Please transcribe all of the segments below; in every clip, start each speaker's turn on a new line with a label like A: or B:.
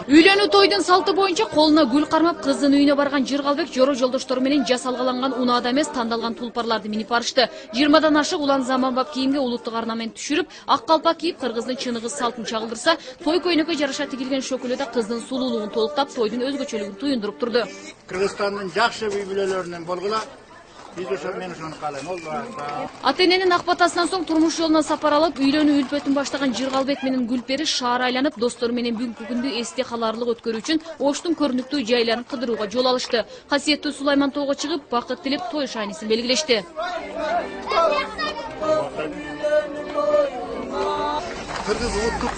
A: Үйлөнүү тойдун салты боюнча колуна гүл кармап кыздын үйүнө барган Жыргалбек жора жолдоштору менен жасалгаланган унаада эмес тандалган тулпарларды минип барышты. 20дан ашык улан заманбап кийимге улуттук арнамен түшүрүп, ак калпак кийип кыргыздын чыныгыз салтын чагылдырса, той көйнөккө жараша тигилген шөкөлө да кыздын сулуулугун толуктап, тойдун өзгөчөлүгүн туюндуруп турду.
B: Кыргызстандын жакшы үй-бүлөлөрүнөн болгула.
A: Ата-эненин ак батасынан соң турмуш жолуна сапар алып, үйлөнүү үлпөтүн баштаган Жыргалбек менен Гүлпери шаар айланып, достору менен бүгүнкү күндү эсте калаарлык өткөрүү үчүн Оштун көрүнүктүү жайларын кыдырууга жол алышты. Касиеттүү Сулайман тоого чыгып, бакыт тилеп, той шайнысын белгилешти.
C: Кыргыз улуттук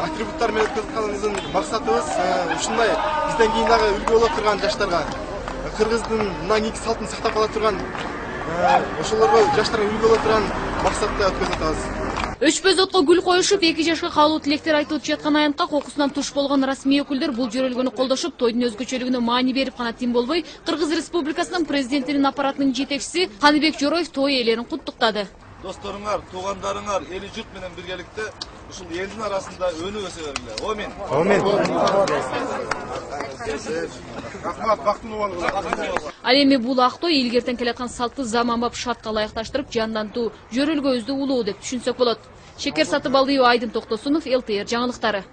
C: атрибуттар менен өткөрүп максатыбыз ушундай бизден кийин дагы үлгү боло турган жаштарга Кыргыздын мындан кийинки салтын сактап кала турган ошолорго жаштарга үлгү боло турган максатта өткөзүп атабыз.
A: Өчпөз отко гүл коюшуп, 2 жашка калуу тилектер айтылып жаткан аянтка кокусунан туш болгон расмий өкүлдөр бул жөрөлгөнү колдошуп, тойдун өзгөчөлүгүнө маани берип гана тим болбой, Кыргыз Республикасынын президентинин аппаратынын жетекчиси Каныбек Жороев той ээлерин куттуктады.
D: Досторуңар, туугандарыңар, эли журт менен биргеликте ушул элдин арасында өнүк өсө бергиле. Амин.
C: Амин.
D: Рахмат, бактылуу болуңар.
A: Ал эми бул ак той илгертен келаткан салтты заманбап шартка ылайыкташтырып, жандантуу, жөрөлгөбүздү улуу деп түшүнсөк болот. Шекер Сатыбалдиева, Айдын Токтосунов, ЛТР жаңылыктары.